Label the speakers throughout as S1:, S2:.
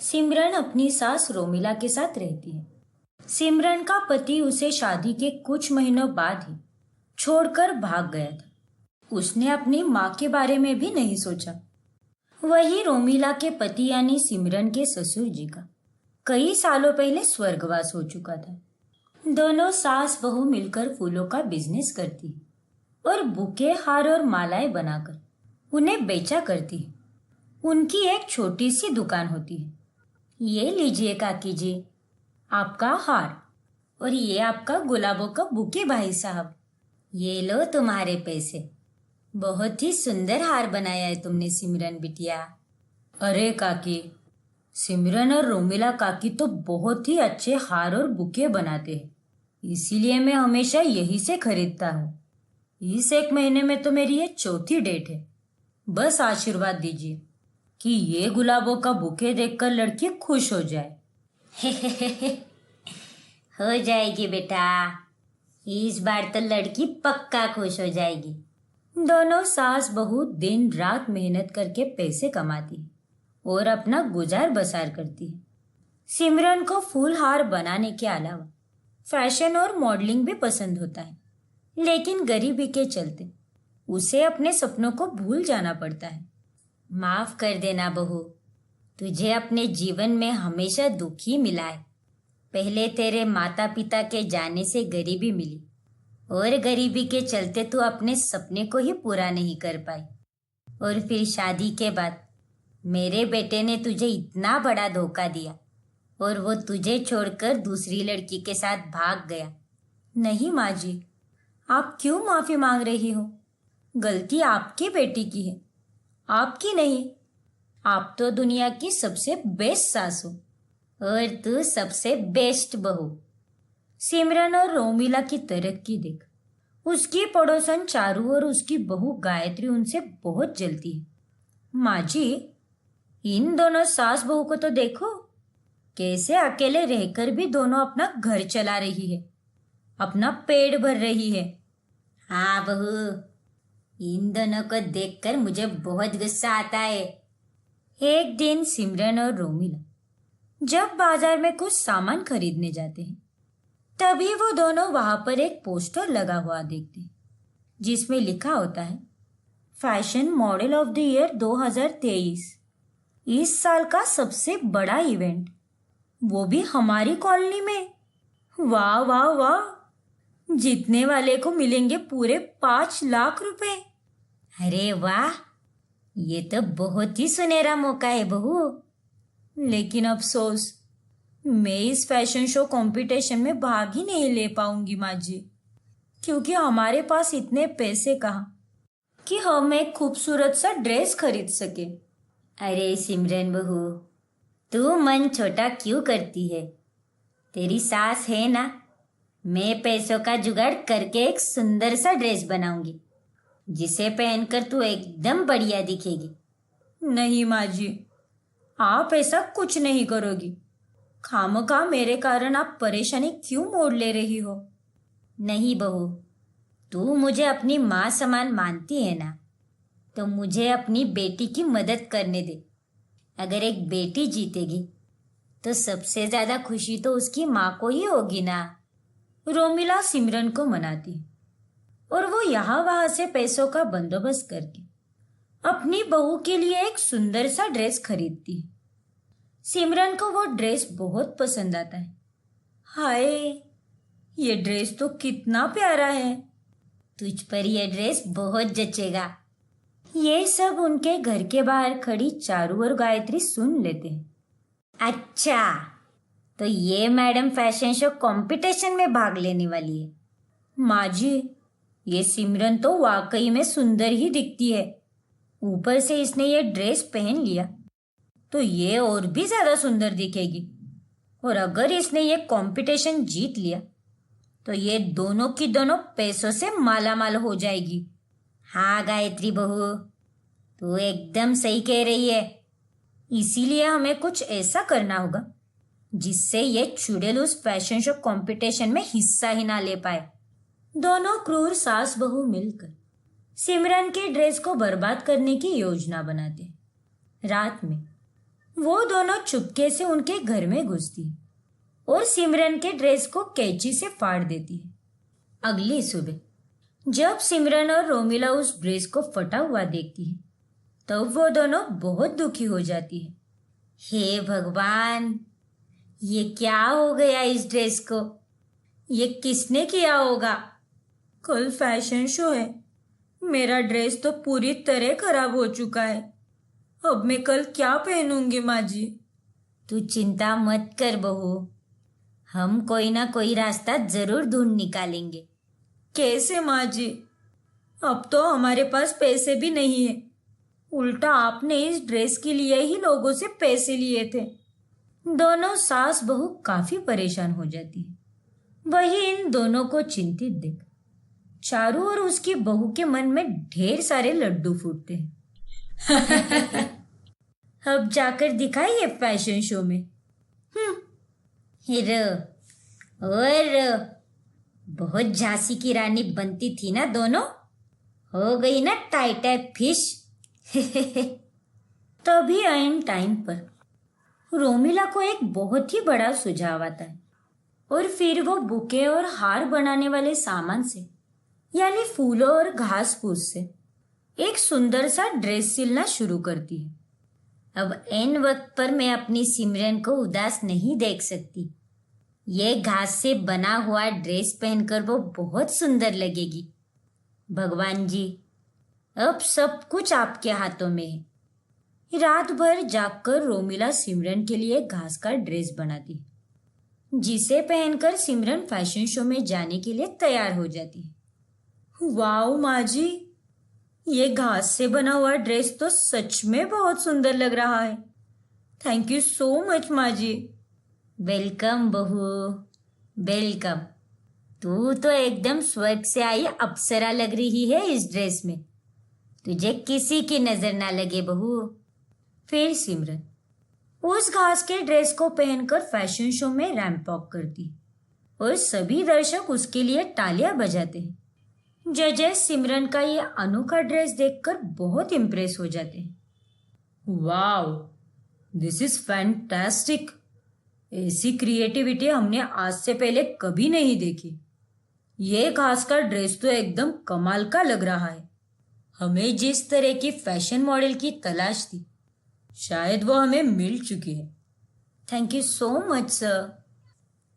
S1: सिमरन अपनी सास रोमिला के साथ रहती है। सिमरन का पति उसे शादी के कुछ महीनों बाद ही छोड़कर भाग गया था। उसने अपनी माँ के बारे में भी नहीं सोचा। वही रोमिला के पति यानी सिमरन के ससुर जी का कई सालों पहले स्वर्गवास हो चुका था। दोनों सास बहू मिलकर फूलों का बिजनेस करती है और बुके, हार और मालाएं बनाकर उन्हें बेचा करती है। उनकी एक छोटी सी दुकान होती है। ये लीजिए काकी जी, आपका हार, और ये आपका गुलाबों का बुके भाई साहब। ये लो तुम्हारे पैसे। बहुत ही सुंदर हार बनाया है तुमने सिमरन बिटिया। अरे काकी, सिमरन और रोमिला काकी तो बहुत ही अच्छे हार और बुके बनाते हैं, इसीलिए मैं हमेशा यही से खरीदता हूँ। इस एक महीने में तो मेरी ये चौथी डेट है। बस आशीर्वाद दीजिए कि ये गुलाबों का बुके देखकर लड़की खुश हो जाए। हो जाएगी बेटा, इस बार तो लड़की पक्का खुश हो जाएगी। दोनों सास बहू दिन रात मेहनत करके पैसे कमाती है और अपना गुजार बसार करती है। सिमरन को फूल हार बनाने के अलावा फैशन और मॉडलिंग भी पसंद होता है, लेकिन गरीबी के चलते उसे अपने सपनों को भूल जाना पड़ता है। माफ कर देना बहू, तुझे अपने जीवन में हमेशा दुख ही मिला है। पहले तेरे माता पिता के जाने से गरीबी मिली और गरीबी के चलते तू अपने सपने को ही पूरा नहीं कर पाई, और फिर शादी के बाद मेरे बेटे ने तुझे इतना बड़ा धोखा दिया और वो तुझे छोड़कर दूसरी लड़की के साथ भाग गया। नहीं माँ जी, आप क्यों माफी मांग रही हो? गलती आपकी बेटी की है, आपकी नहीं। आप तो दुनिया की सबसे बेस्ट सास हो और तू सबसे बेस्ट बहू। सिमरन और रोमिला की तरक्की देख उसकी पड़ोसन चारू और उसकी बहू गायत्री उनसे बहुत जलती है। माँ जी, इन दोनों सास बहू को तो देखो, कैसे अकेले रहकर भी दोनों अपना घर चला रही है, अपना पेट भर रही है। हाँ बहू, इन दोनों को देखकर मुझे बहुत गुस्सा आता है। एक दिन सिमरन और रोमिला जब बाजार में कुछ सामान खरीदने जाते हैं, तभी वो दोनों वहां पर एक पोस्टर लगा हुआ देखते हैं, जिसमें लिखा होता है fashion model of the year 2023, इस साल का सबसे बड़ा इवेंट, वो भी हमारी कॉलोनी में। वाह वाह वाह, जीतने वाले को मिलेंगे पूरे 5 लाख रुपए। अरे वाह, ये तो बहुत ही सुनहरा मौका है बहू। लेकिन अफसोस, मैं इस फैशन शो कंपटीशन में भाग ही नहीं ले पाऊंगी माँ जी, क्योंकि हमारे पास इतने पैसे कहाँ कि हम एक खूबसूरत सा ड्रेस खरीद सके। अरे सिमरन बहू, तू मन छोटा क्यों करती है? तेरी सास है ना, मैं पैसों का जुगाड़ करके एक सुंदर सा ड्रेस बनाऊंगी, जिसे पहनकर तू एकदम बढ़िया दिखेगी। नहीं माँ जी, आप ऐसा कुछ नहीं करोगी। खामखा मेरे कारण आप परेशानी क्यों मोड़ ले रही हो? नहीं बहू, तू मुझे अपनी माँ समान मानती है ना, तो मुझे अपनी बेटी की मदद करने दे। अगर एक बेटी जीतेगी तो सबसे ज्यादा खुशी तो उसकी माँ को ही होगी ना। रोमिला सिमरन को मनाती है और वो यहाँ वहां से पैसों का बंदोबस्त करके अपनी बहू के लिए एक सुंदर सा ड्रेस खरीदती है। सिमरन को वो ड्रेस बहुत पसंद आता है। हाय, ये ड्रेस तो कितना प्यारा है। तुझ पर ये ड्रेस बहुत जचेगा। ये सब उनके घर के बाहर खड़ी चारू और गायत्री सुन लेते हैं। अच्छा, तो ये मैडम फैशन शो कंपटीशन में भाग लेने वाली है। माँ जी, ये सिमरन तो वाकई में सुंदर ही दिखती है। ऊपर से इसने ये ड्रेस पहन लिया तो ये और भी ज्यादा सुंदर दिखेगी, और अगर इसने ये कंपटीशन जीत लिया तो ये दोनों की दोनों पैसों से माला माल हो जाएगी। हाँ गायत्री बहू, तू एकदम सही कह रही है। इसीलिए हमें कुछ ऐसा करना होगा जिससे ये चुड़ैल उस फैशन शो कंपटीशन में हिस्सा ही ना ले पाए। दोनों क्रूर सास बहू मिलकर सिमरन के ड्रेस को बर्बाद करने की योजना बनाते। रात में वो दोनों चुपके से उनके घर में घुसती और सिमरन के ड्रेस को कैंची से फाड़ देती है। अगली सुबह जब सिमरन और रोमिला उस ड्रेस को फटा हुआ देखती है तब वो दोनों बहुत दुखी हो जाती है। हे भगवान, ये क्या हो गया इस ड्रेस को? ये किसने किया होगा? कल फैशन शो है, मेरा ड्रेस तो पूरी तरह खराब हो चुका है। अब मैं कल क्या पहनूंगी माँ जी? तू चिंता मत कर बहू, हम कोई ना कोई रास्ता जरूर ढूंढ निकालेंगे। कैसे माँ जी? अब तो हमारे पास पैसे भी नहीं है। उल्टा आपने इस ड्रेस के लिए ही लोगों से पैसे लिए थे। दोनों सास बहू काफी परेशान हो जाती है। वही इन दोनों को चिंतित देख चारू और उसकी बहू के मन में ढेर सारे लड्डू फूटते हैं। अब जाकर दिखाइए फैशन शो में। हीरो और बहुत झांसी की रानी बनती थी ना दोनों, हो गई ना टाइट फिश। तभी ऐन टाइम पर रोमिला को एक बहुत ही बड़ा सुझाव आता है और फिर वो बुके और हार बनाने वाले सामान से यानी फूलों और घास फूस से एक सुंदर सा ड्रेस सिलना शुरू करती है। अब ऐन वक्त पर मैं अपनी सिमरन को उदास नहीं देख सकती। ये घास से बना हुआ ड्रेस पहनकर वो बहुत सुंदर लगेगी। भगवान जी, अब सब कुछ आपके हाथों में है। रात भर जागकर रोमिला सिमरन के लिए घास का ड्रेस बनाती है, जिसे पहनकर सिमरन फैशन शो में जाने के लिए तैयार हो जाती है। वाओ माँ जी, ये घास से बना हुआ ड्रेस तो सच में बहुत सुंदर लग रहा है। थैंक यू सो मच माँ जी। वेलकम बहू, वेलकम। तू तो एकदम स्वर्ग से आई अप्सरा लग रही है इस ड्रेस में। तुझे किसी की नजर ना लगे बहू। फिर सिमरन उस घास के ड्रेस को पहनकर फैशन शो में रैंप वॉक करती और सभी दर्शक उसके लिए तालियां बजाते हैं। जजेस सिमरन का ये अनोखा ड्रेस देखकर बहुत इम्प्रेस हो जाते हैं। Wow, this is fantastic. ऐसी क्रिएटिविटी हमने आज से पहले कभी नहीं देखी। ये घास का ड्रेस तो एकदम कमाल का लग रहा है। हमें जिस तरह की फैशन मॉडल की तलाश थी, शायद वो हमें मिल चुकी है। Thank you so much sir.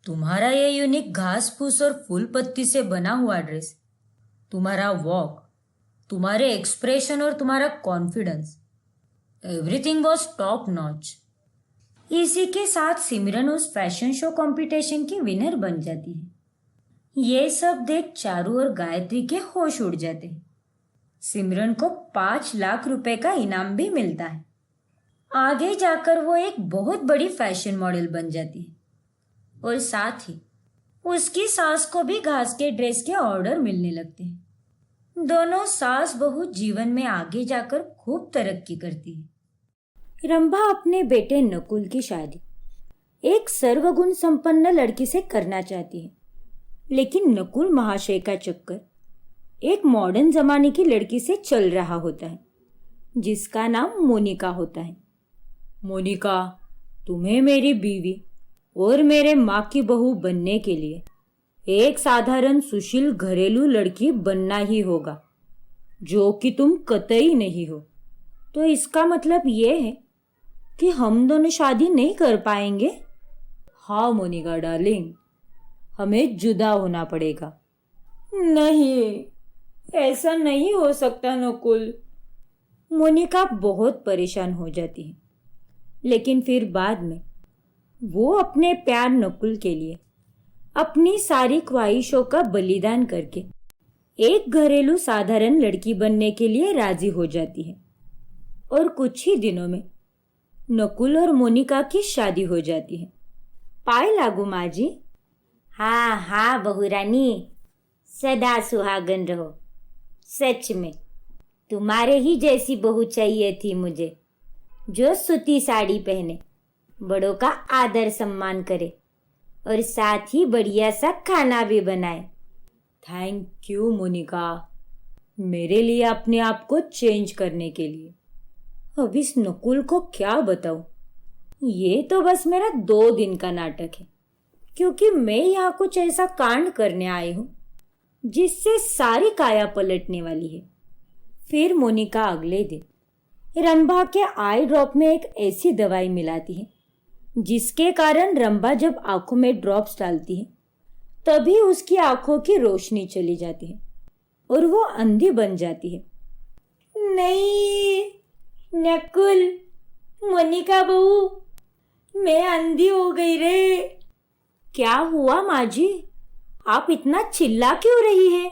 S1: तुम्हारा ये यूनिक घास फूस और फूल पत्ती से बना हुआ ड्रेस, तुम्हारा वॉक, तुम्हारे एक्सप्रेशन और तुम्हारा confidence, everything was top notch. इसी के साथ सिमरन उस फैशन शो कंपटीशन की विनर बन जाती है। ये सब देख चारू और गायत्री के होश उड़ जाते हैं। सिमरन को 5 लाख रुपए का इनाम भी मिलता है। आगे जाकर वो एक बहुत बड़ी फैशन मॉडल बन जाती है और साथ ही उसकी सास को भी घास के ड्रेस के ऑर्डर मिलने लगते हैं। दोनों सास बहू जीवन में आगे जाकर खूब तरक्की करती है। रंभा अपने बेटे नकुल की शादी एक सर्वगुण संपन्न लड़की से करना चाहती है, लेकिन नकुल महाशय का चक्कर एक मॉडर्न जमाने की लड़की से चल रहा होता है, जिसका नाम मोनिका होता है। मोनिका, तुम्हें मेरी बीवी और मेरे माँ की बहू बनने के लिए एक साधारण सुशील घरेलू लड़की बनना ही होगा, जो कि तुम कतई नहीं हो। तो इसका मतलब ये है कि हम दोनों शादी नहीं कर पाएंगे। हाँ मोनिका डार्लिंग, हमें जुदा होना पड़ेगा। नहीं, ऐसा नहीं हो सकता नकुल। मोनिका बहुत परेशान हो जाती है, लेकिन फिर बाद में वो अपने प्यार नकुल के लिए अपनी सारी ख्वाहिशों का बलिदान करके एक घरेलू साधारण लड़की बनने के लिए राजी हो जाती है और कुछ ही दिनों में नकुल और मोनिका की शादी हो जाती है। पाए लागू माँ जी। हाँ हाँ बहू रानी, सदा सुहागन रहो। सच में तुम्हारे ही जैसी बहू चाहिए थी मुझे, जो सूती साड़ी पहने, बड़ों का आदर सम्मान करे और साथ ही बढ़िया सा खाना भी बनाए। थैंक यू मोनिका, मेरे लिए अपने आप को चेंज करने के लिए। अब इस नकुल को क्या बताऊं? ये तो बस मेरा 2 दिन का नाटक है, क्योंकि मैं यहाँ कुछ ऐसा कांड करने आई हूँ जिससे सारी काया पलटने वाली है। फिर मोनिका अगले दिन रंभा के आई ड्रॉप में एक ऐसी दवाई मिलाती है जिसके कारण रंभा जब आंखों में ड्रॉप्स डालती है तभी उसकी आंखों की रोशनी चली जाती है और वो अंधी बन जाती है। नहीं नकुल, मोनिका बहू, मैं अंधी हो गई रे। क्या हुआ माँ जी? आप इतना चिल्ला क्यों रही है?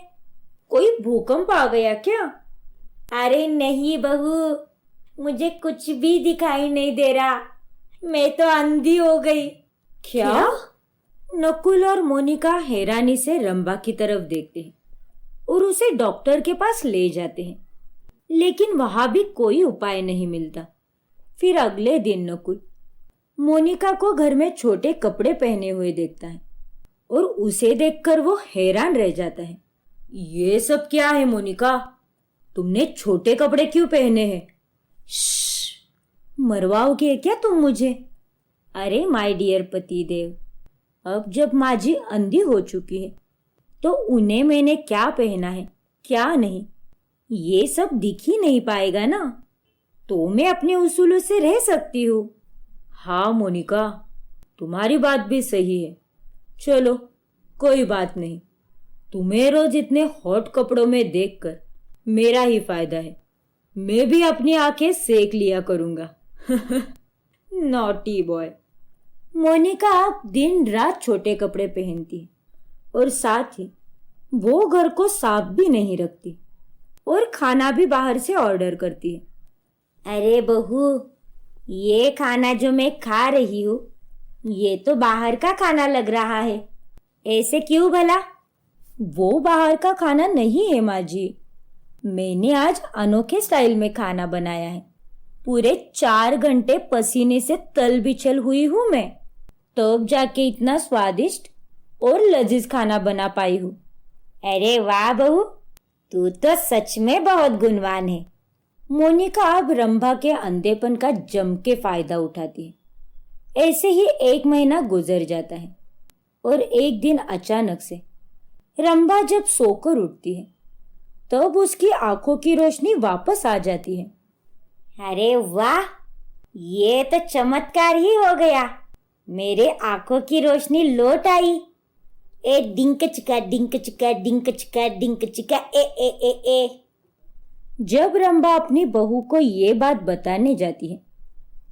S1: कोई भूकंप आ गया क्या? अरे नहीं बहू, मुझे कुछ भी दिखाई नहीं दे रहा, मैं तो अंधी हो गई। क्या? नकुल और मोनिका हैरानी से रंभा की तरफ देखते हैं और उसे डॉक्टर के पास ले जाते हैं, लेकिन वहां भी कोई उपाय नहीं मिलता। फिर अगले दिन नकुल मोनिका को घर में छोटे कपड़े पहने हुए देखता है और उसे देखकर वो हैरान रह जाता है। ये सब क्या है मोनिका? तुमने छोटे कपड़े क्यों पहने हैं? मरवाओगे क्या तुम मुझे? अरे माय डियर पतिदेव, अब जब माँ जी अंधी हो चुकी है तो उन्हें मैंने क्या पहना है क्या नहीं ये सब दिख ही नहीं पाएगा ना, तो मैं अपने उसूलों से रह सकती हूँ। हाँ मोनिका, तुम्हारी बात भी सही है। चलो कोई बात नहीं, तुम्हें रोज इतने हॉट कपड़ों में देखकर मेरा ही फायदा है। मैं भी अपनी आंखें सेक लिया करूंगा। Naughty boy. मोनिका अब दिन रात छोटे कपड़े पहनती है और साथ ही वो घर को साफ भी नहीं रखती और खाना भी बाहर से ऑर्डर करती है। अरे बहू, ये खाना जो मैं खा रही हूँ ये तो बाहर का खाना लग रहा है, ऐसे क्यों भला? वो बाहर का खाना नहीं है माँ जी, मैंने आज अनोखे स्टाइल में खाना बनाया है। पूरे 4 घंटे पसीने से तल बिचल हुई हूँ मैं, तब जाके इतना स्वादिष्ट और लजीज खाना बना पाई हूँ। अरे वाह बहू, तू तो सच में बहुत गुणवान है। मोनिका अब रंभा के अंधेपन का जम के फायदा उठाती है। ऐसे ही 1 महीना गुजर जाता है और एक दिन अचानक से रंभा जब सोकर उठती है तब उसकी आंखों की रोशनी वापस आ जाती है। अरे वाह, ये तो चमत्कार ही हो गया, मेरे आंखों की रोशनी लौट आई। ए डिंक चिका डिंक चिका डिंक चिका डिंक चिका ए ए ए ए। जब रंभा अपनी बहू को ये बात बताने जाती है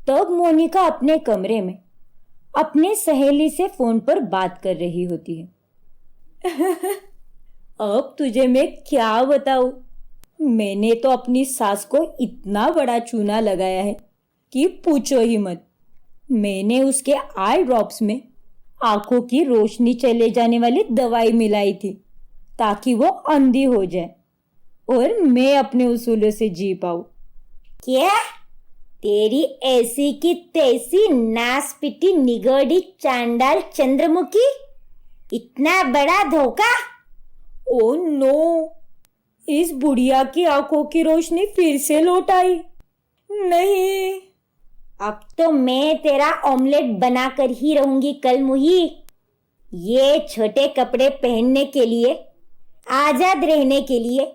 S1: तब मोनिका अपने कमरे में अपने सहेली से फोन पर बात कर रही होती है। अब तुझे मैं क्या बताऊं, मैंने तो अपनी सास को इतना बड़ा चूना लगाया है कि पूछो ही मत। मैंने उसके आई ड्रॉप्स में आंखों की रोशनी चले जाने वाली दवाई मिलाई थी ताकि वो अंधी हो जाए और मैं अपने उसूलों से जी पाऊं। क्या? तेरी ऐसी की तैसी नास पिटी निगोड़ी चांडाल चंद्रमुखी, इतना बड़ा धोखा? ओ नो, इस बुढ़िया की आंखों की रोशनी फिर से लौट आई। नहीं, अब तो मैं तेरा ऑमलेट बनाकर ही रहूंगी कल मुही। ये छोटे कपड़े पहनने के लिए, आजाद रहने के लिए,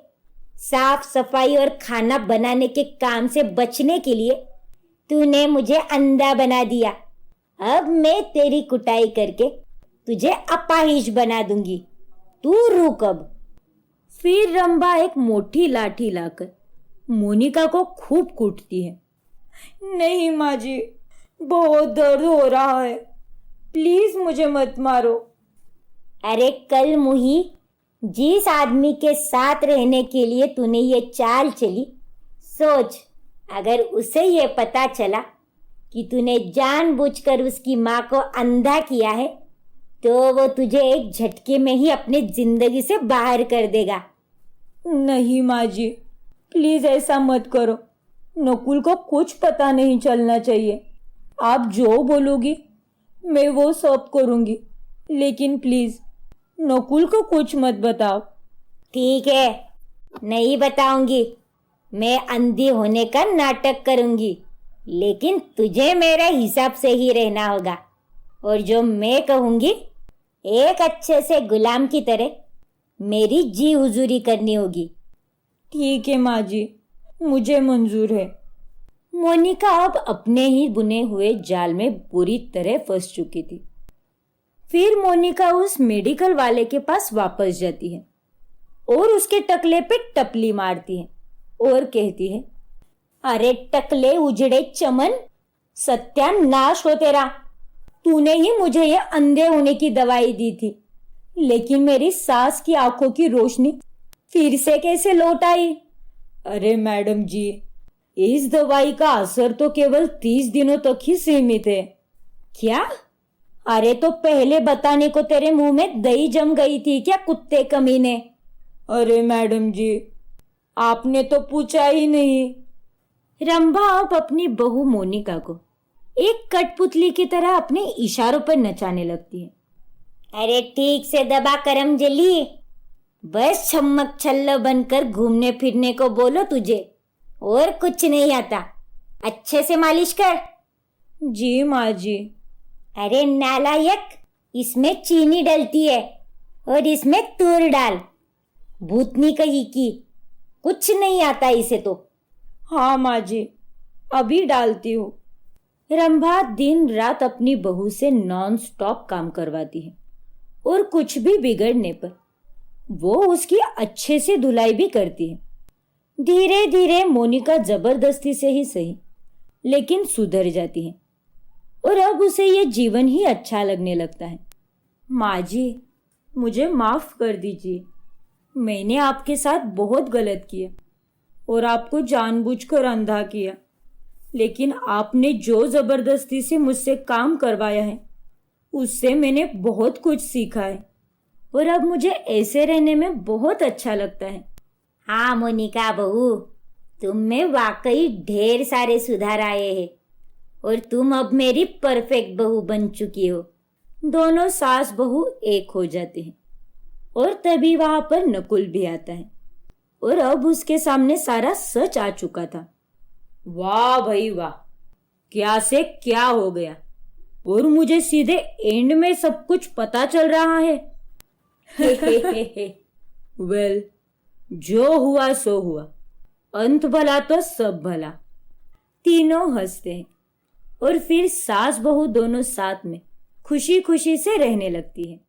S1: साफ सफाई और खाना बनाने के काम से बचने के लिए तूने मुझे अंधा बना दिया। अब मैं तेरी कुटाई करके तुझे अपाहिज बना दूंगी, तू रुक अब। फिर रंभा एक मोटी लाठी लाकर मोनिका को खूब कूटती है। नहीं माँ जी, बहुत दर्द हो रहा है, प्लीज मुझे मत मारो। अरे कल मुही, जिस आदमी के साथ रहने के लिए तूने ये चाल चली, सोच अगर उसे ये पता चला कि तूने जानबूझकर उसकी माँ को अंधा किया है तो वो तुझे एक झटके में ही अपनी जिंदगी से बाहर कर देगा। नहीं माँ जी, प्लीज ऐसा मत करो, नकुल को कुछ पता नहीं चलना चाहिए। आप जो बोलोगी मैं वो सब करूंगी, लेकिन प्लीज नकुल को कुछ मत बताओ। ठीक है, नहीं बताऊंगी। मैं अंधी होने का नाटक करूंगी, लेकिन तुझे मेरे हिसाब से ही रहना होगा और जो मैं कहूंगी एक अच्छे से गुलाम की तरह मेरी जी हुजूरी करनी होगी।
S2: ठीक है माँ जी, मुझे मंजूर है।
S1: मोनिका अब अपने ही बुने हुए जाल में बुरी तरह फंस चुकी थी। फिर मोनिका उस मेडिकल वाले के पास वापस जाती है और उसके टकले पे टपली मारती है और कहती है, अरे टकले उजड़े चमन, सत्यानाश हो तेरा। तूने ही मुझे ये अंधे होने की दवाई दी थी, लेकिन मेरी सास की आंखों की रोशनी फिर से कैसे लौट आई?
S2: अरे मैडम जी, इस दवाई का असर तो केवल 30 दिनों तक ही सीमित है।
S1: क्या? अरे तो पहले बताने को तेरे मुंह में दही जम गई थी क्या, कुत्ते कमीने?
S2: अरे मैडम जी, आपने तो पूछा ही नहीं।
S1: रंभा अब अपनी बहू मोनिका को एक कठपुतली की तरह अपने इशारों पर नचाने लगती है। अरे ठीक से दबा करम जली, बस छम्मक छल्लो बनकर घूमने फिरने को बोलो तुझे, और कुछ नहीं आता। अच्छे से मालिश कर।
S2: जी माँ जी।
S1: अरे नालायक, इसमें चीनी डलती है और इसमें तूर डाल। भूतनी कही की, कुछ नहीं आता इसे तो।
S2: हाँ माँ जी, अभी डालती हूँ।
S1: रंभा दिन रात अपनी बहू से नॉन स्टॉप काम करवाती है और कुछ भी बिगड़ने पर वो उसकी अच्छे से धुलाई भी करती है। धीरे धीरे मोनिका जबरदस्ती से ही सही, लेकिन सुधर जाती है और अब उसे ये जीवन ही अच्छा लगने लगता है।
S2: माँ जी, मुझे माफ कर दीजिए। मैंने आपके साथ बहुत गलत किया और आपको जानबूझकर अंधा किया, लेकिन आपने जो जबरदस्ती से मुझसे काम करवाया है उससे मैंने बहुत कुछ सीखा है और अब मुझे ऐसे रहने में बहुत अच्छा लगता है।
S1: हाँ मोनिका बहू, तुम में वाकई ढेर सारे सुधार आए हैं और तुम अब मेरी परफेक्ट बहू बन चुकी हो। दोनों सास बहू एक हो जाते हैं और तभी वहां पर नकुल भी आता है और अब उसके सामने सारा सच आ चुका था।
S2: वाह भाई वाह, क्या से क्या हो गया और मुझे सीधे एंड में सब कुछ पता चल रहा है। वेल, जो हुआ सो हुआ, अंत भला तो सब भला।
S1: तीनों हंसते हैं और फिर सास बहू दोनों साथ में खुशी खुशी से रहने लगती है।